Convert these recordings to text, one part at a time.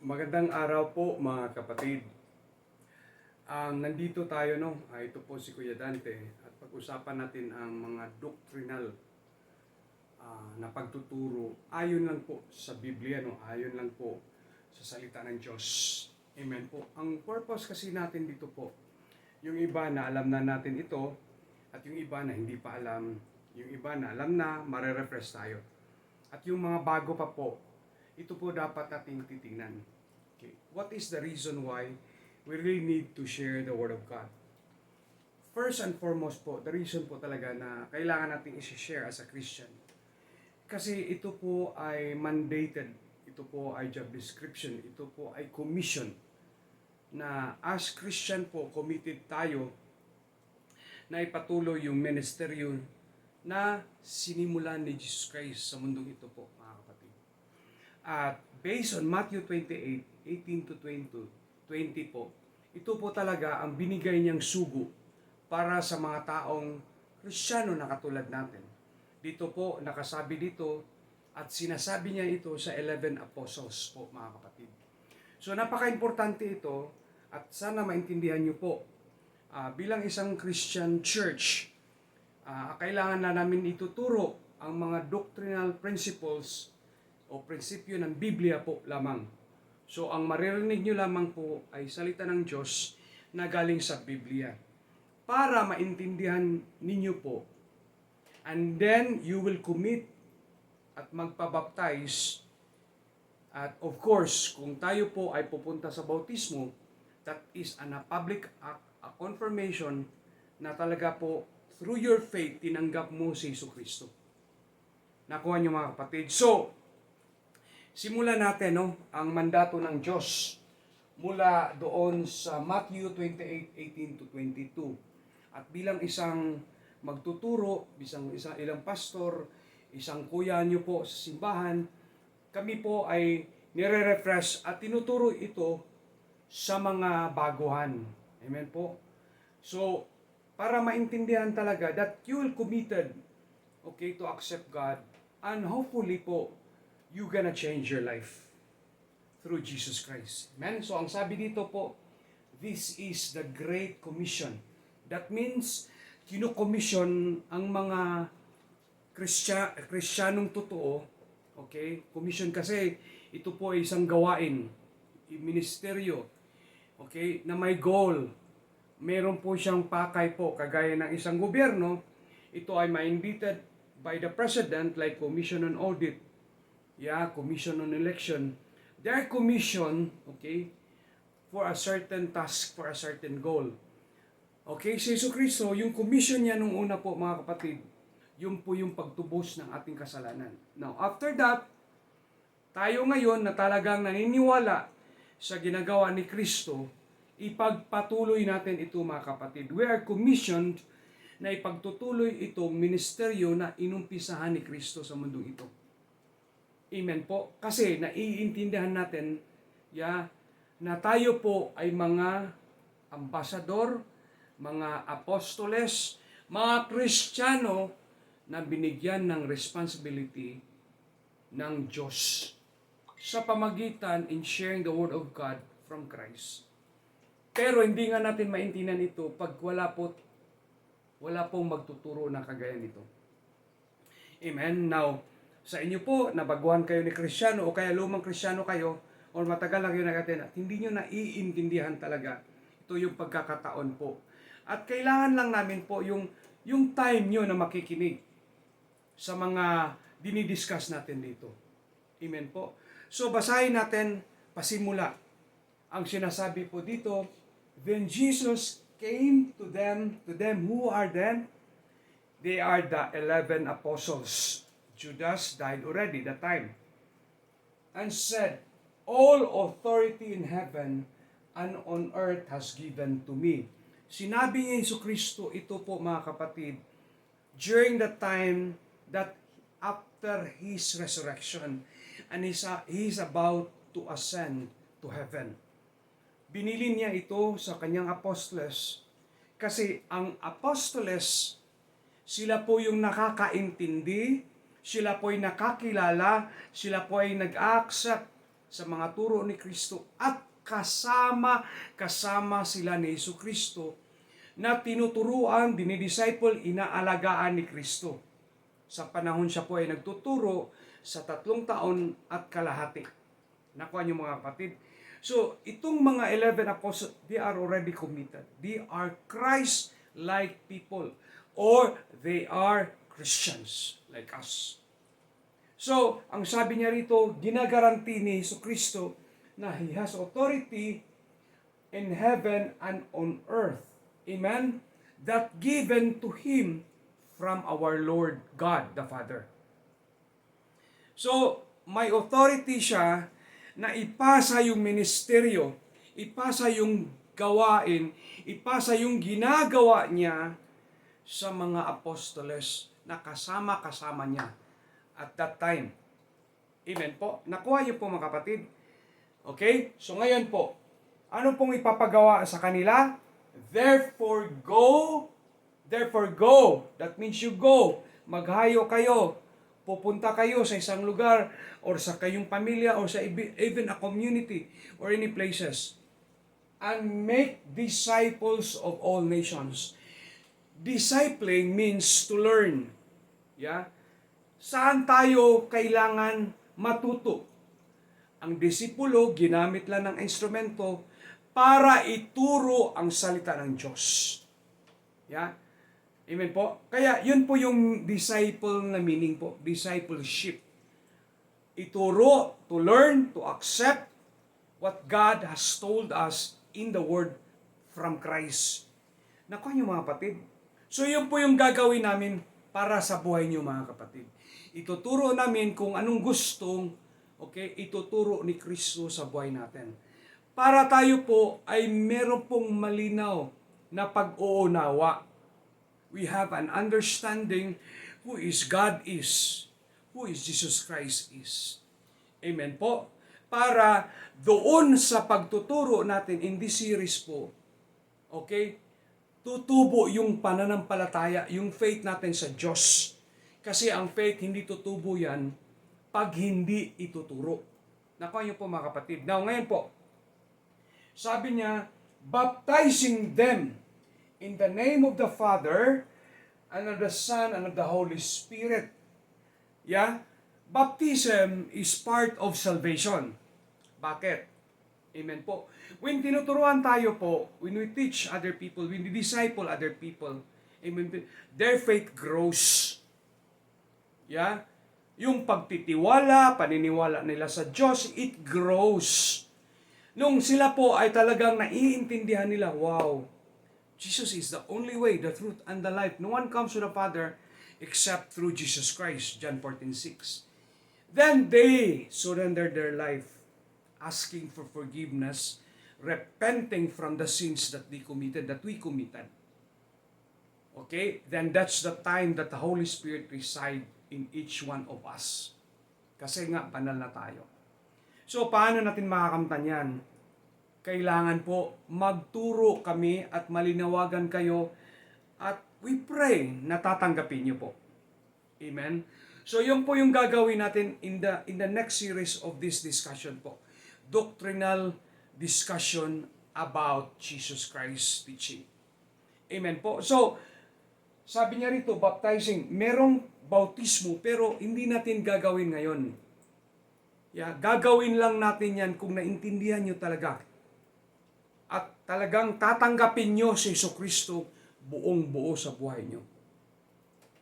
Magandang araw po mga kapatid. Nandito tayo ito po si Kuya Dante at pag-usapan natin ang mga doctrinal na pagtuturo ayon lang po sa Biblia, ayon lang po sa salita ng Diyos. Amen po. Ang purpose kasi natin dito po, yung iba na alam na natin ito at yung iba na hindi pa alam, yung iba na alam na, mare-refresh tayo. At yung mga bago pa po, ito po dapat nating titingnan. Okay. What is the reason why we really need to share the Word of God? First and foremost po, the reason po talaga na kailangan nating i-share as a Christian. Kasi ito po ay mandated, ito po ay job description, ito po ay commission na as Christian po, committed tayo na ipatuloy yung ministeryo na sinimulan ni Jesus Christ sa mundong ito po, mga kapatid. At based on Matthew 28:18 to 20 po, ito po talaga ang binigay niyang sugo para sa mga taong Kristiyano na katulad natin. Dito po, nakasabi dito at sinasabi niya ito sa 11 apostles po, mga kapatid. So napaka-importante ito at sana maintindihan niyo po, bilang isang Christian church, kailangan na namin ituturo ang mga doctrinal principles o prinsipyo ng Biblia po lamang. So ang maririnig nyo lamang po ay salita ng Diyos na galing sa Biblia para maintindihan ninyo po. And then you will commit at magpabaptize. At of course, kung tayo po ay pupunta sa bautismo, that is a public act, a confirmation na talaga po through your faith tinanggap mo si Jesucristo. Nakuha niyo mga kapatid. So, simulan natin ang mandato ng Diyos mula doon sa Matthew 28:18 to 22. At bilang isang magtuturo, ilang pastor, isang kuya nyo po sa simbahan, kami po ay nire-refresh at tinuturo ito sa mga baguhan. Amen po. So, para maintindihan talaga that you will committed, to accept God, and hopefully po, you gonna change your life through Jesus Christ. Amen? So, ang sabi dito po, this is the Great Commission. That means, kino-commission ang mga Kristiyanong totoo, commission kasi, ito po ay isang gawain, ministeryo, na may goal. Meron po siyang pakay po, kagaya ng isang gobyerno, ito ay mandated by the President, like Commission on Audit, Commission on Election. They are commissioned, for a certain task, for a certain goal. Si Jesucristo, yung commission niya nung una po, mga kapatid, yun po yung pagtubos ng ating kasalanan. Now, after that, tayo ngayon na talagang naniniwala sa ginagawa ni Kristo, ipagpatuloy natin ito, mga kapatid. We are commissioned na ipagtutuloy itong ministeryo na inumpisahan ni Kristo sa mundong ito. Amen po. Kasi naiintindihan natin na tayo po ay mga ambasador, mga apostoles, mga Kristiyano na binigyan ng responsibility ng Diyos sa pamagitan in sharing the Word of God from Christ. Pero hindi nga natin maintindihan ito pag wala pong magtuturo na kagaya nito. Amen. Now, sa inyo po, nabaguhan kayo ni Kristiyano o kaya lumang Kristiyano kayo o matagal na kayo nag-attend at hindi nyo naiintindihan talaga. Ito yung pagkakataon po. At kailangan lang namin po yung time nyo na makikinig sa mga dinidiscuss natin dito. Amen po. So, basahin natin pasimula. Ang sinasabi po dito, then Jesus came to them who are them? They are the 11 apostles. Judas died already that time. And said, all authority in heaven and on earth has given to me. Sinabi ni Jesucristo ito po, mga kapatid, during the time that after His resurrection and He's about to ascend to heaven. Binili niya ito sa kanyang apostoles kasi ang apostoles, sila po yung nakakaintindi, sila po ay nakakilala, sila po ay nag-accept sa mga turo ni Kristo at kasama sila ni Jesucristo na tinuturuan, dinidisciple, inaalagaan ni Kristo. Sa panahon siya po ay nagtuturo sa 3 taon at kalahati. Nakuha niyo mga kapatid. So, itong mga 11 apostles, they are already committed. They are Christ-like people, or they are Christians like us. So, ang sabi niya rito, ginagaranti ni Jesucristo na He has authority in heaven and on earth. Amen? That given to Him from our Lord God the Father. So, may authority siya na ipasa yung ministeryo, ipasa yung gawain, ipasa yung ginagawa niya sa mga apostoles na kasama-kasama niya at that time. Amen po. Nakuha niyo po mga kapatid. Okay? So ngayon po, ano pong ipapagawa sa kanila? Therefore go. That means you go. Maghayo kayo. Pupunta kayo sa isang lugar or sa kayong pamilya or sa even a community or any places. And make disciples of all nations. Discipling means to learn. Yeah? Saan tayo kailangan matuto? Ang disipulo, ginamit lang ng instrumento para ituro ang salita ng Diyos. Yeah? Amen po? Kaya yun po yung disciple na meaning po. Discipleship. Ituro, to learn, to accept what God has told us in the Word from Christ. Nakuha niyo mga kapatid? So yun po yung gagawin namin para sa buhay niyo mga kapatid. Ituturo namin kung anong gustong ituturo ni Kristo sa buhay natin. Para tayo po ay meron pong malinaw na pag-uunawa. We have an understanding who is God is, who is Jesus Christ is. Amen po. Para doon sa pagtuturo natin in this series po, tutubo yung pananampalataya, yung faith natin sa Diyos. Kasi ang faith, hindi tutubo yan pag hindi ituturo. Nakuha niyo po mga kapatid. Now ngayon po, sabi niya, baptizing them in the name of the Father, and of the Son, and of the Holy Spirit. Yeah? Baptism is part of salvation. Bakit? Amen po. When tinuturuan tayo po, when we teach other people, when we disciple other people, amen, their faith grows. Yeah? Yung pagtitiwala, paniniwala nila sa Diyos, it grows. Nung sila po ay talagang naiintindihan nila, wow, Jesus is the only way, the truth, and the life. No one comes to the Father except through Jesus Christ, John 14:6. Then they surrender their life, asking for forgiveness, repenting from the sins that they committed, that we committed. Okay? Then that's the time that the Holy Spirit resides in each one of us. Kasi nga, banal na tayo. So, paano natin makakamtan yan? Kailangan po magturo kami at malinawagan kayo at we pray na tatanggapin niyo po. Amen? So, yun po yung gagawin natin in the next series of this discussion po. Doctrinal discussion about Jesus Christ teaching. Amen po. So, sabi niya rito, baptizing, merong bautismo pero hindi natin gagawin ngayon. Yeah, gagawin lang natin yan kung naintindihan nyo talaga. At talagang tatanggapin nyo si Jesucristo buong buo sa buhay nyo.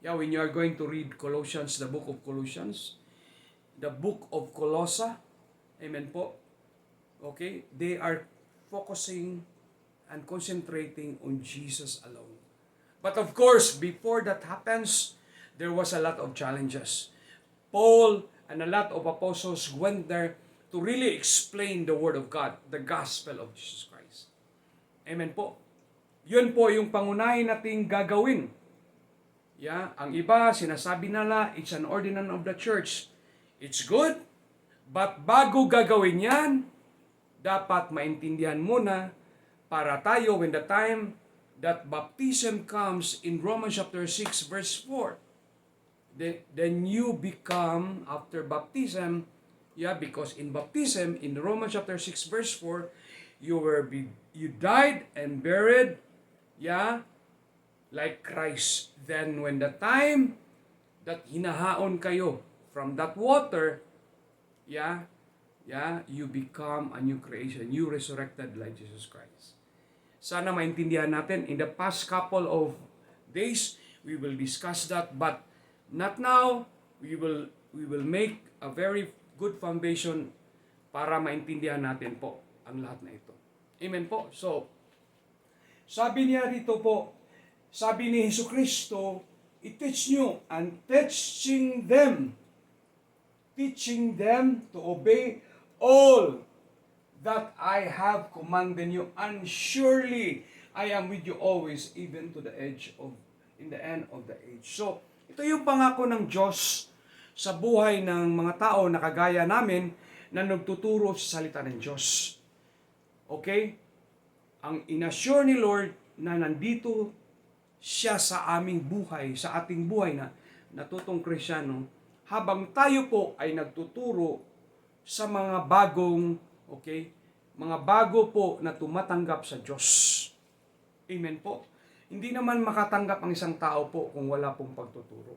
Yeah, when you are going to read Colossians, the book of Colossians, the book of Colossae, amen po, okay, they are focusing and concentrating on Jesus alone. But of course, before that happens, there was a lot of challenges. Paul and a lot of apostles went there to really explain the Word of God, the gospel of Jesus Christ. Amen po. Yun po yung pangunahin nating gagawin. Yeah, ang iba, sinasabi nila, it's an ordinance of the church. It's good, but bago gagawin yan, dapat maintindihan muna para tayo when the time that baptism comes in Romans chapter 6 verse 4. Then you become, after baptism, Yeah, because in baptism, in Romans chapter 6 verse 4, you died and buried, yeah, like Christ. Then when the time that hinahaon kayo from that water, yeah, you become a new creation. You resurrected like Jesus Christ. Sana maintindihan natin. In the past couple of days, we will discuss that, but not now. We will make a very good foundation para maintindihan natin po ang lahat na ito. Amen po. So, sabi niya dito po, sabi ni Jesucristo, i-teach nyo and teaching them to obey all that I have commanded you, and surely I am with you always, even to the in the end of the age. So, ito yung pangako ng Diyos sa buhay ng mga tao na kagaya namin na nagtuturo sa salita ng Diyos. Okay? Ang inassure ni Lord na nandito siya sa aming buhay, sa ating buhay na natutong Kristyano, habang tayo po ay nagtuturo sa mga bagong, okay, mga bago po na tumatanggap sa Diyos. Amen po. Hindi naman makatanggap ang isang tao po kung wala pong pagtuturo.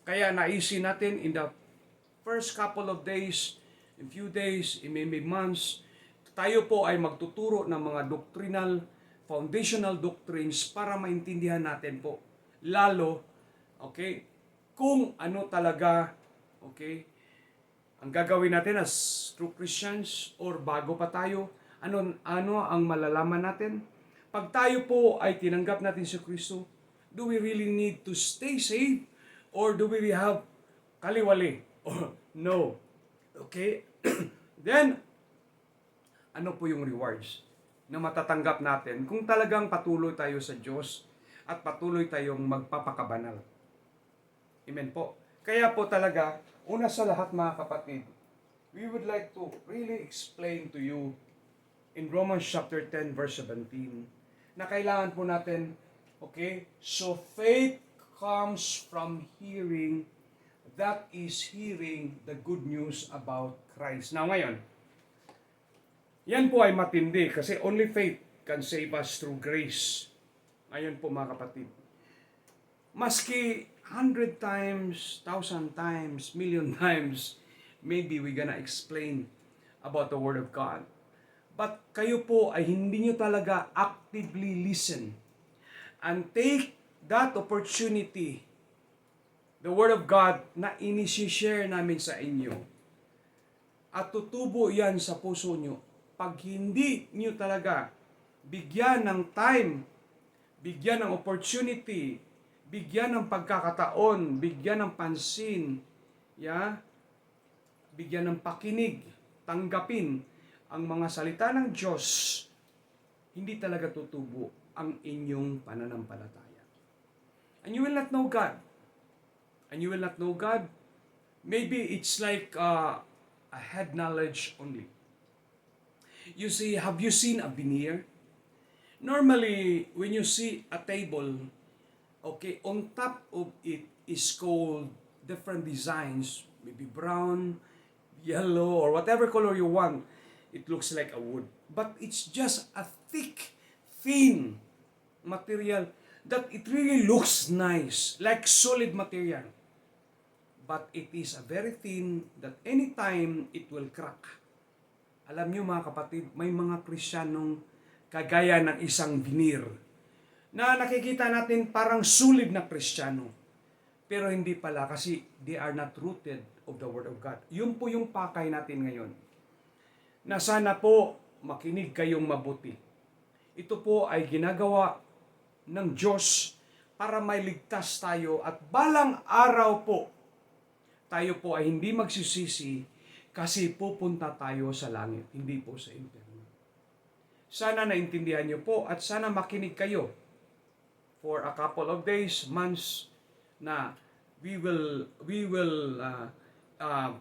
Kaya naisin natin in the first couple of days, in few days, in maybe months, tayo po ay magtuturo ng mga doctrinal, foundational doctrines para maintindihan natin po. Lalo, okay, kung ano talaga, okay, ang gagawin natin as true Christians or bago pa tayo, ano ang malalaman natin? Pag tayo po ay tinanggap natin si Kristo, do we really need to stay saved or do we have kaliwali? Or no. Okay? Then, ano po yung rewards na matatanggap natin kung talagang patuloy tayo sa Diyos at patuloy tayong magpapakabanal? Amen po. Kaya po talaga, una sa lahat mga kapatid, we would like to really explain to you in Romans chapter 10 verse 17 na kailangan po natin, okay, so faith comes from hearing, that is hearing the good news about Christ. Now ngayon, yan po ay matindi kasi only faith can save us through grace. Ngayon po mga kapatid, maski 100 times, 1,000 times, million times, maybe we're gonna explain about the Word of God. But kayo po ay hindi nyo talaga actively listen and take that opportunity, the Word of God, na inisi-share namin sa inyo. At tutubo yan sa puso nyo. Pag hindi nyo talaga bigyan ng time, bigyan ng opportunity, bigyan ng pagkakataon, bigyan ng pansin, bigyan ng pakinig, tanggapin ang mga salita ng Diyos, hindi talaga tutubo ang inyong pananampalataya. And you will not know God. And you will not know God. Maybe it's like a head knowledge only. You see, have you seen a veneer? Normally, when you see a table, okay, on top of it is called different designs, maybe brown, yellow, or whatever color you want. It looks like a wood. But it's just a thick, thin material that it really looks nice, like solid material. But it is a very thin that anytime it will crack. Alam niyo mga kapatid, may mga Kristiyanong kagaya ng isang veneer na nakikita natin parang sulid na Kristiyano. Pero hindi pala kasi they are not rooted of the Word of God. Yun po yung pakay natin ngayon. Na sana po makinig kayong mabuti. Ito po ay ginagawa ng Diyos para mailigtas tayo at balang araw po tayo po ay hindi magsisisi kasi pupunta tayo sa langit, hindi po sa impyerno. Sana naintindihan niyo po at sana makinig kayo for a couple of days, months na we will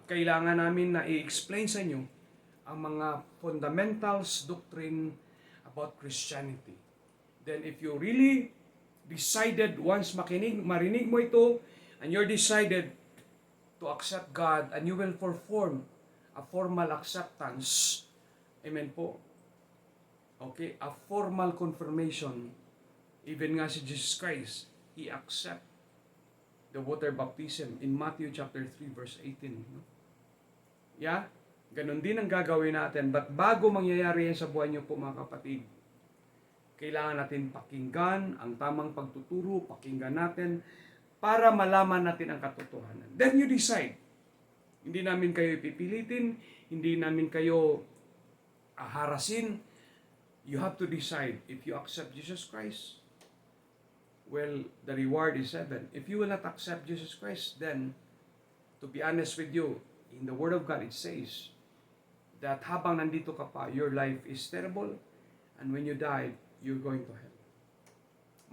kailangan namin na i-explain sa inyo ang mga fundamentals doctrine about Christianity. Then if you really decided once marinig mo ito and you're decided to accept God and you will perform a formal acceptance. Amen po. Okay, a formal confirmation. Even nga si Jesus Christ, He accept the water baptism in Matthew chapter 3 verse 18. No? Yeah? Ganon din ang gagawin natin. But bago mangyayari yan sa buhay niyo po mga kapatid, kailangan natin pakinggan ang tamang pagtuturo, pakinggan natin para malaman natin ang katotohanan. Then you decide. Hindi namin kayo ipipilitin, hindi namin kayo harasin. You have to decide if you accept Jesus Christ. Well, the reward is heaven. If you will not accept Jesus Christ, then, to be honest with you, in the Word of God, it says that habang nandito ka pa, your life is terrible, and when you die, you're going to hell.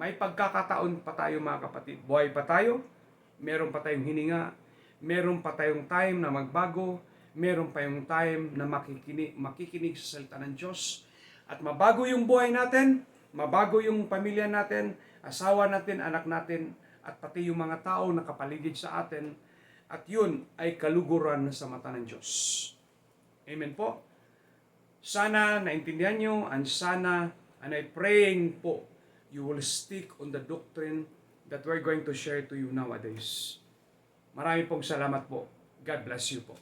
May pagkakataon pa tayo mga kapatid. Buhay pa tayo, meron pa tayong hininga, meron pa tayong time na magbago, meron pa yung time na makikinig sa salita ng Diyos, at mabago yung buhay natin, mabago yung pamilya natin, asawa natin, anak natin, at pati yung mga tao na kapaligid sa atin, at yun ay kaluguran sa mata ng Diyos. Amen po. Sana naintindihan nyo, and I praying po, you will stick on the doctrine that we're going to share to you nowadays. Marami pong salamat po. God bless you po.